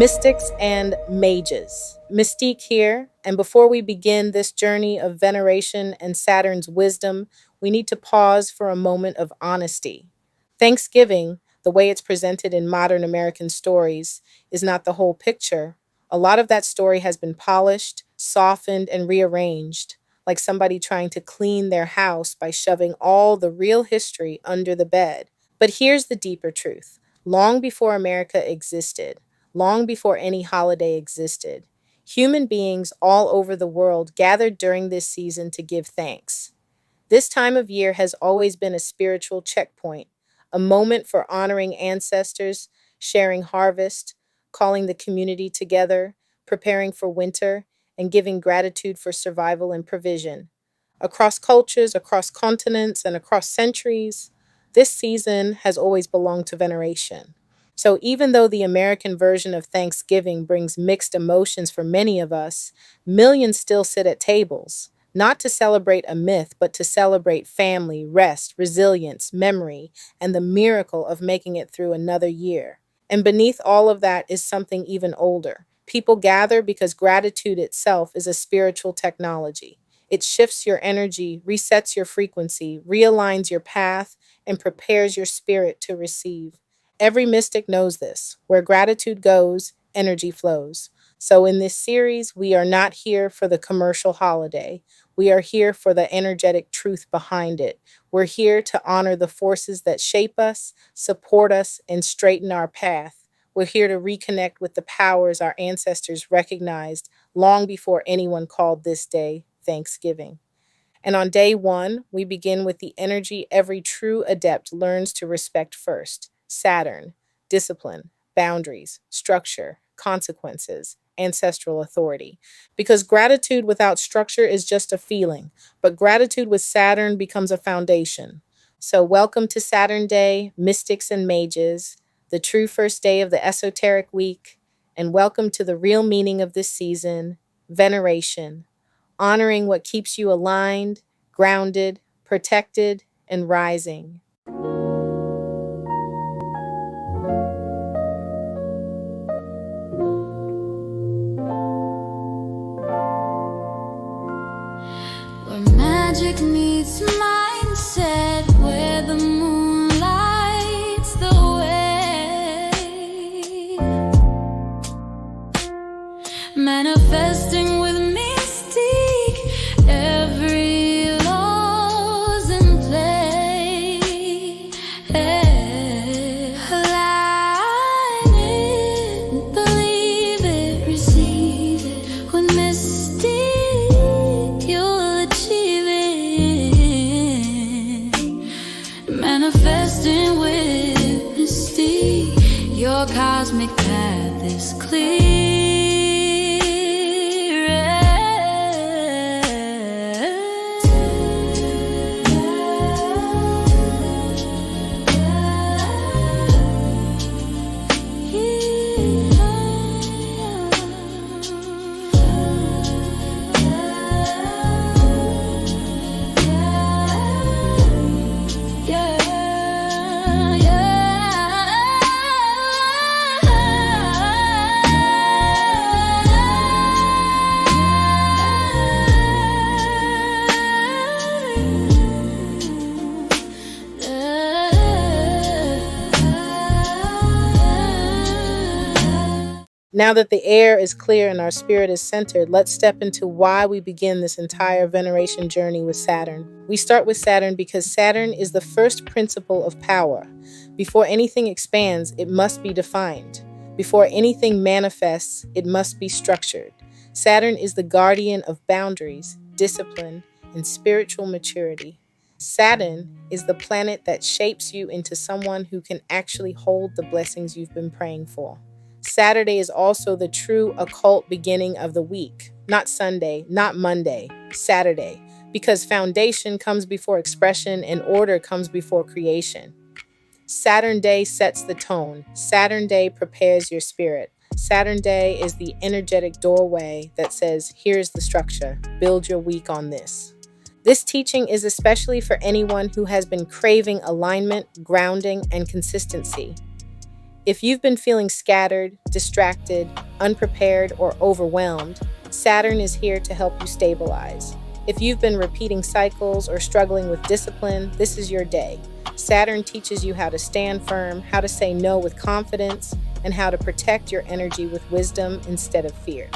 mystics and mages. Mystique here, and before we begin this journey of veneration and Saturn's wisdom, we need to pause for a moment of honesty. Thanksgiving, the way it's presented in modern American stories, is not the whole picture. A lot of that story has been polished, softened, and rearranged, like somebody trying to clean their house by shoving all the real history under the bed. But here's the deeper truth. Long before America existed, long before any holiday existed, human beings all over the world gathered during this season to give thanks. This time of year has always been a spiritual checkpoint, a moment for honoring ancestors, sharing harvest, calling the community together, preparing for winter, and giving gratitude for survival and provision. Across cultures, across continents, and across centuries, this season has always belonged to veneration. So even though the American version of Thanksgiving brings mixed emotions for many of us, millions still sit at tables, not to celebrate a myth, but to celebrate family, rest, resilience, memory, and the miracle of making it through another year. And beneath all of that is something even older. People gather because gratitude itself is a spiritual technology. It shifts your energy, resets your frequency, realigns your path, and prepares your spirit to receive. Every mystic knows this. Where gratitude goes, energy flows. So in this series, we are not here for the commercial holiday. We are here for the energetic truth behind it. We're here to honor the forces that shape us, support us, and straighten our path. We're here to reconnect with the powers our ancestors recognized long before anyone called this day Thanksgiving. And on day one, we begin with the energy every true adept learns to respect first: Saturn, discipline, boundaries, structure, consequences, ancestral authority. Because gratitude without structure is just a feeling, but gratitude with Saturn becomes a foundation. So welcome to Saturn Day, mystics and mages, the true first day of the esoteric week, and welcome to the real meaning of this season, veneration, honoring what keeps you aligned, grounded, protected, and rising. Where magic meets mindset, where the moon lights the way, manifesting with mystique, every law's in play. Align it, believe it, receive it. With mystique, you'll achieve it. Manifesting with mystique, your cosmic path is clear. Now that the air is clear and our spirit is centered, let's step into why we begin this entire veneration journey with Saturn. We start with Saturn because Saturn is the first principle of power. Before anything expands, it must be defined. Before anything manifests, it must be structured. Saturn is the guardian of boundaries, discipline, and spiritual maturity. Saturn is the planet that shapes you into someone who can actually hold the blessings you've been praying for. Saturday is also the true occult beginning of the week. Not Sunday, not Monday, Saturday. Because foundation comes before expression and order comes before creation. Saturn Day sets the tone. Saturn Day prepares your spirit. Saturn Day is the energetic doorway that says, here's the structure. Build your week on this. This teaching is especially for anyone who has been craving alignment, grounding, and consistency. If you've been feeling scattered, distracted, unprepared, or overwhelmed, Saturn is here to help you stabilize. If you've been repeating cycles or struggling with discipline, this is your day. Saturn teaches you how to stand firm, how to say no with confidence, and how to protect your energy with wisdom instead of fear.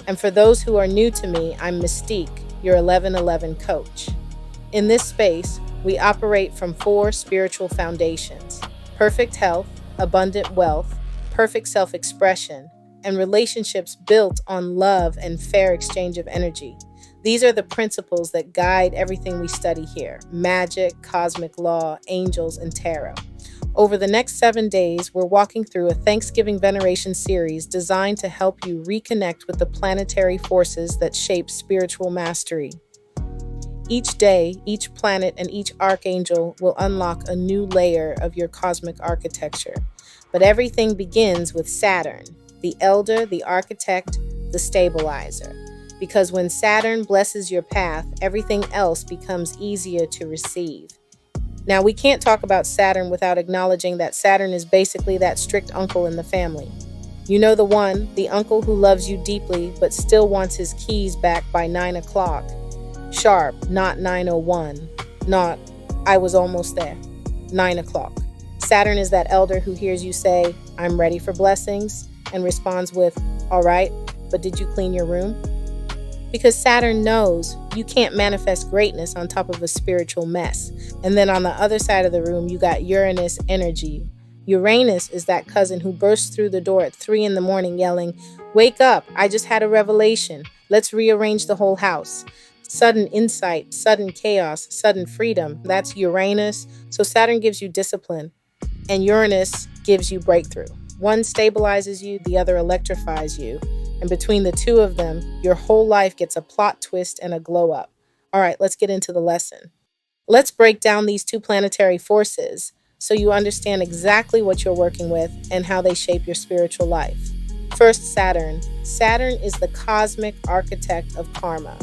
And for those who are new to me, I'm Mystique, your 1111 coach. In this space, we operate from 4 spiritual foundations: perfect health, abundant wealth, perfect self expression, and relationships built on love and fair exchange of energy. These are the principles that guide everything we study here: magic, cosmic law, angels, and tarot. Over the next 7 days, we're walking through a Thanksgiving Veneration Series designed to help you reconnect with the planetary forces that shape spiritual mastery. Each day, each planet, and each archangel will unlock a new layer of your cosmic architecture. But everything begins with Saturn, the elder, the architect, the stabilizer. Because when Saturn blesses your path, everything else becomes easier to receive. Now, we can't talk about Saturn without acknowledging that Saturn is basically that strict uncle in the family. You know, the one, the uncle who loves you deeply but still wants his keys back by 9 o'clock. Sharp, not 9:01. Not, I was almost there. 9 o'clock. Saturn is that elder who hears you say, "I'm ready for blessings," and responds with, "All right, but did you clean your room?" Because Saturn knows you can't manifest greatness on top of a spiritual mess. And then on the other side of the room, you got Uranus energy. Uranus is that cousin who bursts through the door at 3 in the morning yelling, "Wake up, I just had a revelation. Let's rearrange the whole house." Sudden insight, sudden chaos, sudden freedom. That's Uranus. So Saturn gives you discipline, and Uranus gives you breakthrough. One stabilizes you, the other electrifies you. And between the two of them, your whole life gets a plot twist and a glow up. All right, let's get into the lesson. Let's break down these 2 planetary forces so you understand exactly what you're working with and how they shape your spiritual life. First, Saturn. Saturn is the cosmic architect of karma,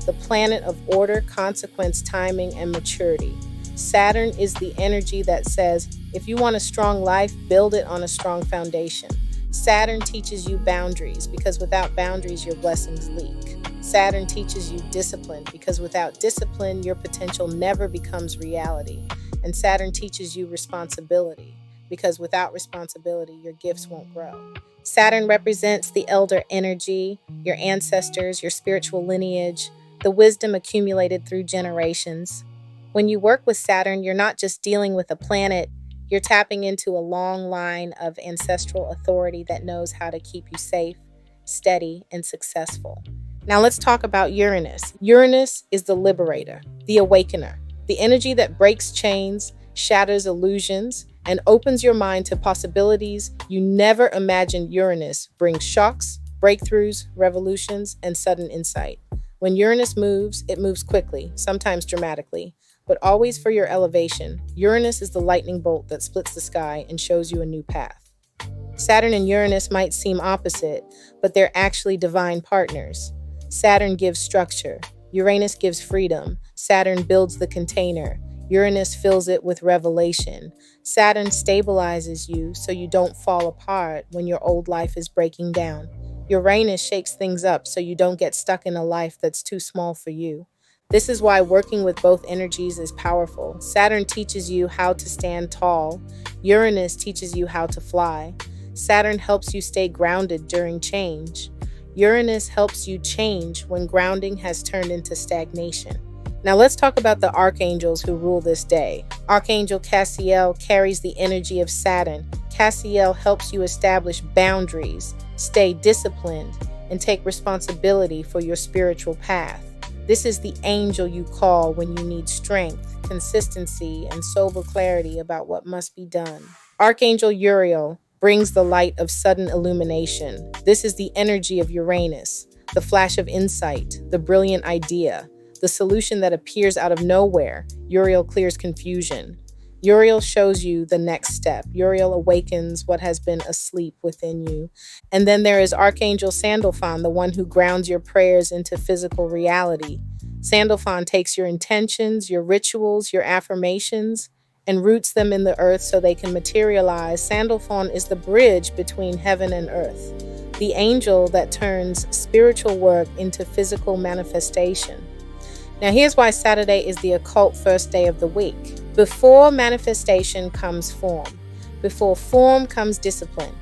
the planet of order, consequence, timing, and maturity. Saturn is the energy that says, if you want a strong life, build it on a strong foundation. Saturn teaches you boundaries because without boundaries, your blessings leak. Saturn teaches you discipline because without discipline, your potential never becomes reality. And Saturn teaches you responsibility because without responsibility, your gifts won't grow. Saturn represents the elder energy, your ancestors, your spiritual lineage, the wisdom accumulated through generations. When you work with Saturn, you're not just dealing with a planet, you're tapping into a long line of ancestral authority that knows how to keep you safe, steady, and successful. Now let's talk about Uranus. Uranus is the liberator, the awakener, the energy that breaks chains, shatters illusions, and opens your mind to possibilities you never imagined. Uranus brings shocks, breakthroughs, revolutions, and sudden insight. When Uranus moves, it moves quickly, sometimes dramatically, but always for your elevation. Uranus is the lightning bolt that splits the sky and shows you a new path. Saturn and Uranus might seem opposite, but they're actually divine partners. Saturn gives structure. Uranus gives freedom. Saturn builds the container. Uranus fills it with revelation. Saturn stabilizes you so you don't fall apart when your old life is breaking down. Uranus shakes things up so you don't get stuck in a life that's too small for you. This is why working with both energies is powerful. Saturn teaches you how to stand tall. Uranus teaches you how to fly. Saturn helps you stay grounded during change. Uranus helps you change when grounding has turned into stagnation. Now let's talk about the archangels who rule this day. Archangel Cassiel carries the energy of Saturn. Cassiel helps you establish boundaries, stay disciplined, and take responsibility for your spiritual path. This is the angel you call when you need strength, consistency, and sober clarity about what must be done. Archangel Uriel brings the light of sudden illumination. This is the energy of Uranus, the flash of insight, the brilliant idea, the solution that appears out of nowhere. Uriel clears confusion. Uriel shows you the next step. Uriel awakens what has been asleep within you. And then there is Archangel Sandalphon, the one who grounds your prayers into physical reality. Sandalphon takes your intentions, your rituals, your affirmations, and roots them in the earth so they can materialize. Sandalphon is the bridge between heaven and earth, the angel that turns spiritual work into physical manifestation. Now, here's why Saturday is the occult first day of the week. Before manifestation comes form. Before form comes discipline.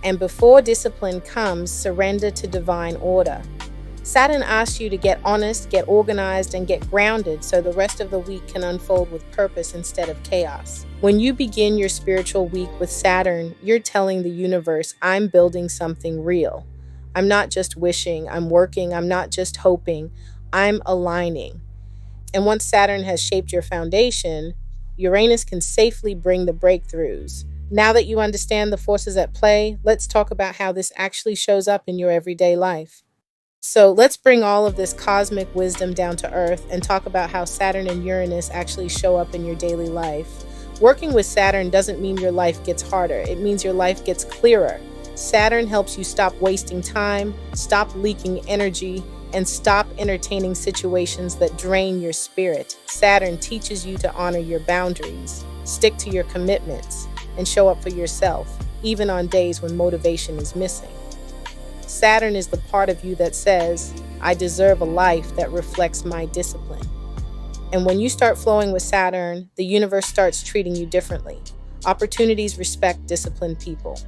And before discipline comes surrender to divine order. Saturn asks you to get honest, get organized, and get grounded so the rest of the week can unfold with purpose instead of chaos. When you begin your spiritual week with Saturn, you're telling the universe, I'm building something real. I'm not just wishing, I'm working, I'm not just hoping, I'm aligning. And once Saturn has shaped your foundation, Uranus can safely bring the breakthroughs. Now that you understand the forces at play, let's talk about how this actually shows up in your everyday life. So let's bring all of this cosmic wisdom down to earth and talk about how Saturn and Uranus actually show up in your daily life. Working with Saturn doesn't mean your life gets harder. It means your life gets clearer. Saturn helps you stop wasting time, stop leaking energy, and stop entertaining situations that drain your spirit. Saturn teaches you to honor your boundaries, stick to your commitments, and show up for yourself, even on days when motivation is missing. Saturn is the part of you that says, I deserve a life that reflects my discipline. And when you start flowing with Saturn, the universe starts treating you differently. Opportunities respect disciplined people.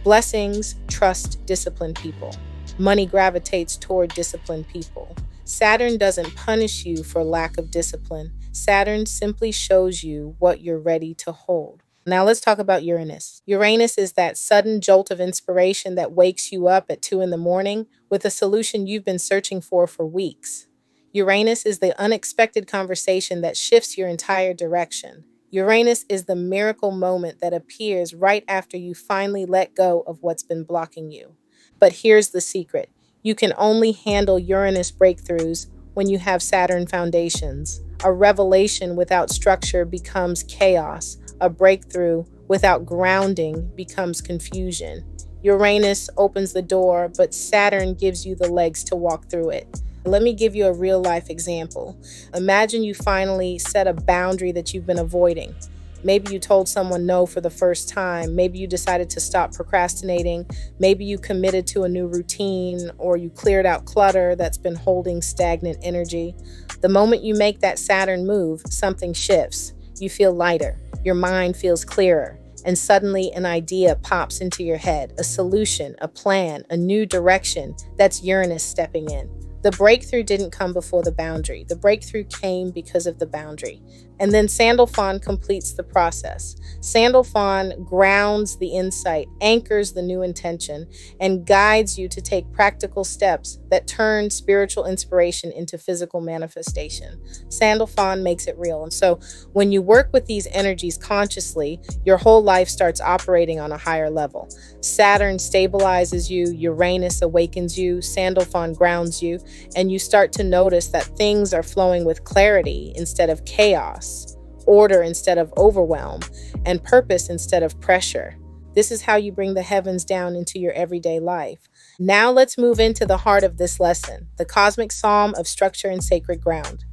Blessings trust disciplined people. Money gravitates toward disciplined people. Saturn doesn't punish you for lack of discipline. Saturn simply shows you what you're ready to hold. Now let's talk about Uranus. Uranus is that sudden jolt of inspiration that wakes you up at 2 a.m. with a solution you've been searching for weeks. Uranus is the unexpected conversation that shifts your entire direction. Uranus is the miracle moment that appears right after you finally let go of what's been blocking you. But here's the secret. You can only handle Uranus breakthroughs when you have Saturn foundations. A revelation without structure becomes chaos. A breakthrough without grounding becomes confusion. Uranus opens the door, but Saturn gives you the legs to walk through it. Let me give you a real life example. Imagine you finally set a boundary that you've been avoiding. Maybe you told someone no for the first time. Maybe you decided to stop procrastinating. Maybe you committed to a new routine, or you cleared out clutter that's been holding stagnant energy. The moment you make that Saturn move, something shifts. You feel lighter. Your mind feels clearer. And suddenly an idea pops into your head, a solution, a plan, a new direction. That's Uranus stepping in. The breakthrough didn't come before the boundary. The breakthrough came because of the boundary. And then Sandalphon completes the process. Sandalphon grounds the insight, anchors the new intention, and guides you to take practical steps that turn spiritual inspiration into physical manifestation. Sandalphon makes it real. And so when you work with these energies consciously, your whole life starts operating on a higher level. Saturn stabilizes you, Uranus awakens you, Sandalphon grounds you, and you start to notice that things are flowing with clarity instead of chaos, order instead of overwhelm, and purpose instead of pressure. This is how you bring the heavens down into your everyday life. Now let's move into the heart of this lesson, the cosmic psalm of structure and sacred ground.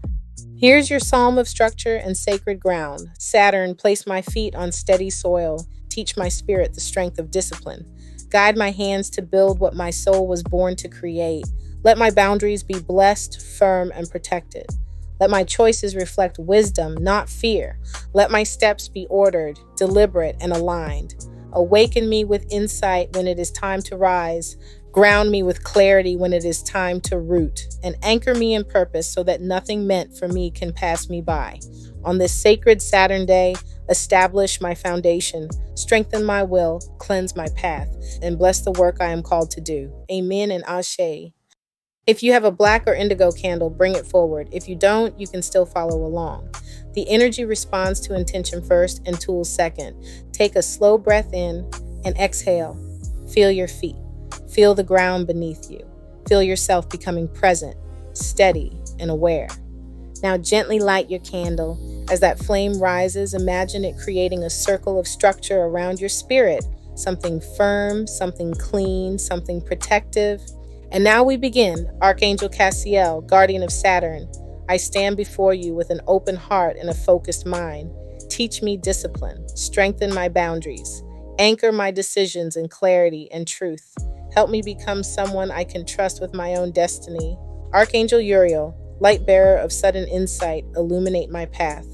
Here's your psalm of structure and sacred ground. Saturn, place my feet on steady soil. Teach my spirit the strength of discipline. Guide my hands to build what my soul was born to create. Let my boundaries be blessed, firm, and protected. Let my choices reflect wisdom, not fear. Let my steps be ordered, deliberate, and aligned. Awaken me with insight when it is time to rise. Ground me with clarity when it is time to root. And anchor me in purpose so that nothing meant for me can pass me by. On this sacred Saturn day, establish my foundation, strengthen my will, cleanse my path, and bless the work I am called to do. Amen and Ashe. If you have a black or indigo candle, bring it forward. If you don't, you can still follow along. The energy responds to intention first and tools second. Take a slow breath in and exhale. Feel your feet. Feel the ground beneath you. Feel yourself becoming present, steady, and aware. Now gently light your candle. As that flame rises, imagine it creating a circle of structure around your spirit. Something firm, something clean, something protective. And now we begin. Archangel Cassiel, guardian of Saturn, I stand before you with an open heart and a focused mind. Teach me discipline, strengthen my boundaries, anchor my decisions in clarity and truth. Help me become someone I can trust with my own destiny. Archangel Uriel, light bearer of sudden insight, illuminate my path.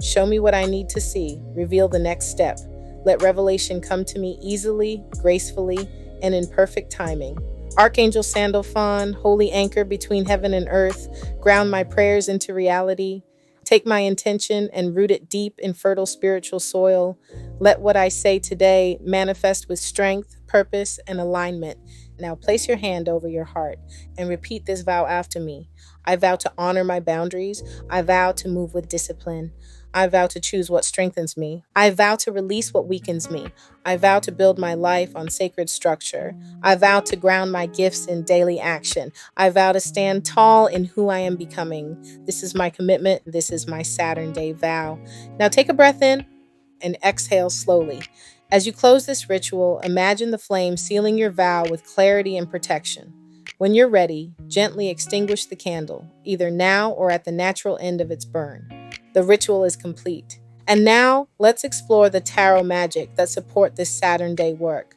Show me what I need to see, reveal the next step. Let revelation come to me easily, gracefully, and in perfect timing. Archangel Sandalphon, holy anchor between heaven and earth, ground my prayers into reality. Take my intention and root it deep in fertile spiritual soil. Let what I say today manifest with strength, purpose, and alignment. Now place your hand over your heart and repeat this vow after me. I vow to honor my boundaries. I vow to move with discipline. I vow to choose what strengthens me. I vow to release what weakens me. I vow to build my life on sacred structure. I vow to ground my gifts in daily action. I vow to stand tall in who I am becoming. This is my commitment. This is my Saturn Day vow. Now take a breath in and exhale slowly. As you close this ritual, imagine the flame sealing your vow with clarity and protection. When you're ready, gently extinguish the candle, either now or at the natural end of its burn. The ritual is complete. And now, let's explore the tarot magic that support this Saturn Day work.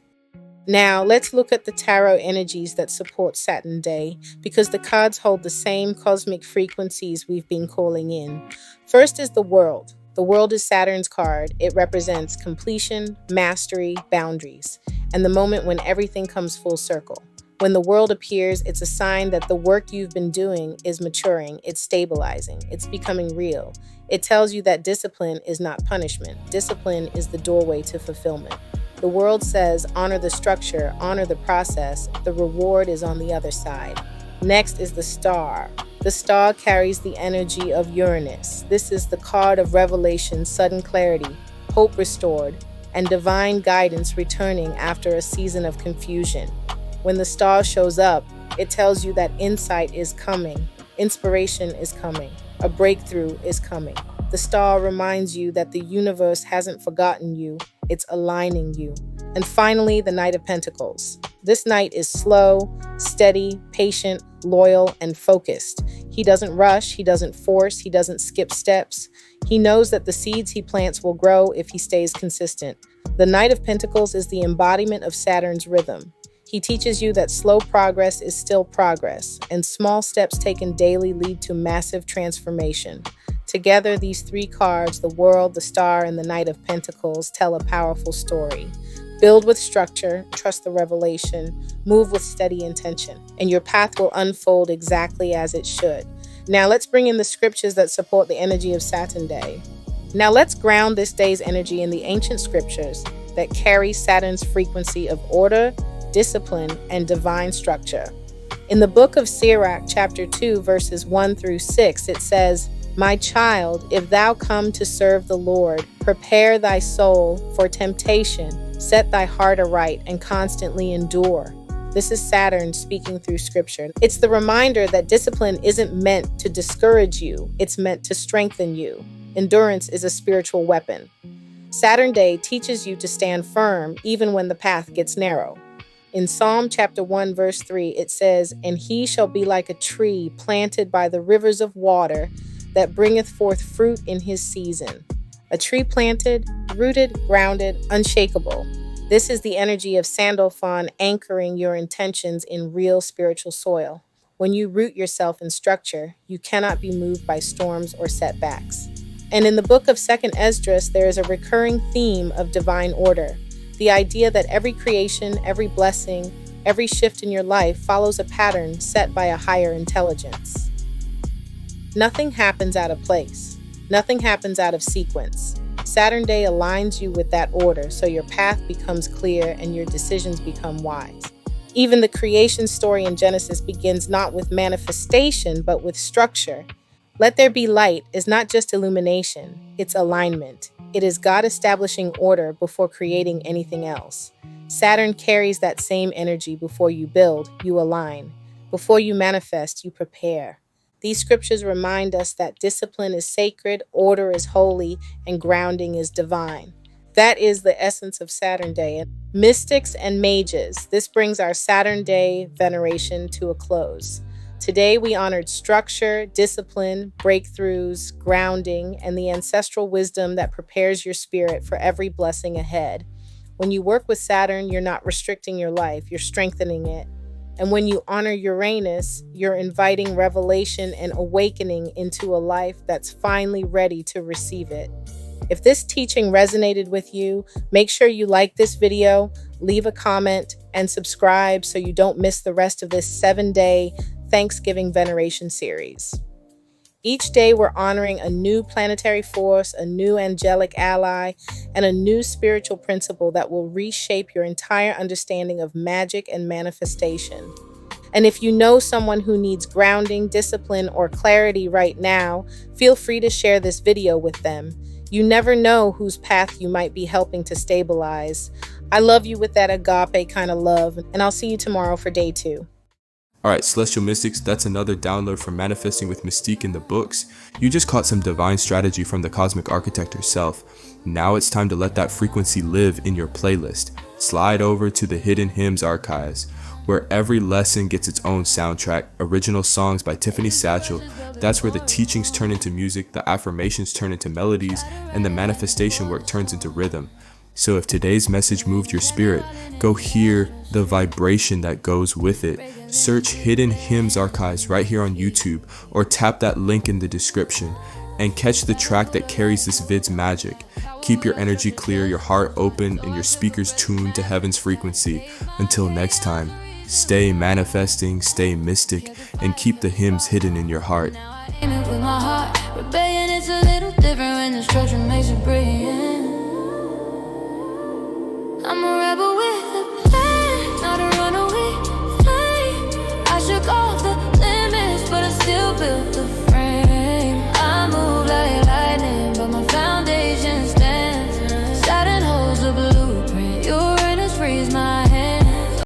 Now, let's look at the tarot energies that support Saturn Day, because the cards hold the same cosmic frequencies we've been calling in. First is the World. The World is Saturn's card. It represents completion, mastery, boundaries, and the moment when everything comes full circle. When the world appears, it's a sign that the work you've been doing is maturing, it's stabilizing, it's becoming real. It tells you that discipline is not punishment. Discipline is the doorway to fulfillment. The world says, honor the structure, honor the process. The reward is on the other side. Next is the Star. The Star carries the energy of Uranus. This is the card of revelation, sudden clarity, hope restored, and divine guidance returning after a season of confusion. When the star shows up, it tells you that insight is coming, inspiration is coming, a breakthrough is coming. The star reminds you that the universe hasn't forgotten you, it's aligning you. And finally, the Knight of Pentacles. This knight is slow, steady, patient, loyal, and focused. He doesn't rush, he doesn't force, he doesn't skip steps. He knows that the seeds he plants will grow if he stays consistent. The Knight of Pentacles is the embodiment of Saturn's rhythm. He teaches you that slow progress is still progress, and small steps taken daily lead to massive transformation. Together, these three cards, the World, the Star, and the Knight of Pentacles, tell a powerful story. Build with structure, trust the revelation, move with steady intention, and your path will unfold exactly as it should. Now let's bring in the scriptures that support the energy of Saturn Day. Now let's ground this day's energy in the ancient scriptures that carry Saturn's frequency of order, discipline, and divine structure. In the book of Sirach, chapter 2, verses 1 through 6, it says, "My child, if thou come to serve the Lord, prepare thy soul for temptation, set thy heart aright, and constantly endure." This is Saturn speaking through scripture. It's the reminder that discipline isn't meant to discourage you, it's meant to strengthen you. Endurance is a spiritual weapon. Saturn Day teaches you to stand firm even when the path gets narrow. In Psalm chapter 1, verse 3, it says, "And he shall be like a tree planted by the rivers of water that bringeth forth fruit in his season." A tree planted, rooted, grounded, unshakable. This is the energy of Sandalphon anchoring your intentions in real spiritual soil. When you root yourself in structure, you cannot be moved by storms or setbacks. And in the book of 2nd Esdras, there is a recurring theme of divine order. The idea that every creation, every blessing, every shift in your life follows a pattern set by a higher intelligence. Nothing happens out of place. Nothing happens out of sequence. Saturn Day aligns you with that order so your path becomes clear and your decisions become wise. Even the creation story in Genesis begins not with manifestation, but with structure. Let there be light is not just illumination, it's alignment. It is God establishing order before creating anything else. Saturn carries that same energy. Before you build, you align. Before you manifest, you prepare. These scriptures remind us that discipline is sacred, order is holy, and grounding is divine. That is the essence of Saturn Day. Mystics and mages, this brings our Saturn Day veneration to a close. Today, we honored structure, discipline, breakthroughs, grounding, and the ancestral wisdom that prepares your spirit for every blessing ahead. When you work with Saturn, you're not restricting your life, you're strengthening it. And when you honor Uranus, you're inviting revelation and awakening into a life that's finally ready to receive it. If this teaching resonated with you, make sure you like this video, leave a comment, and subscribe so you don't miss the rest of this 7-day Thanksgiving Veneration Series. Each day, we're honoring a new planetary force, a new angelic ally, and a new spiritual principle that will reshape your entire understanding of magic and manifestation. And if you know someone who needs grounding, discipline, or clarity right now, feel free to share this video with them. You never know whose path you might be helping to stabilize. I love you with that agape kind of love, and I'll see you tomorrow for day 2. Alright, Celestial Mystics, that's another download from Manifesting with Mystique in the books. You just caught some divine strategy from the Cosmic Architect herself. Now it's time to let that frequency live in your playlist. Slide over to the Hidden Hymns archives, where every lesson gets its own soundtrack, original songs by Tiffany Satchel. That's where the teachings turn into music, the affirmations turn into melodies, and the manifestation work turns into rhythm. So if today's message moved your spirit, go hear the vibration that goes with it. Search Hidden Hymns Archives right here on YouTube, or tap that link in the description and catch the track that carries this vid's magic. Keep your energy clear, your heart open, and your speakers tuned to heaven's frequency. Until next time, stay manifesting, stay mystic, and keep the hymns hidden in your heart.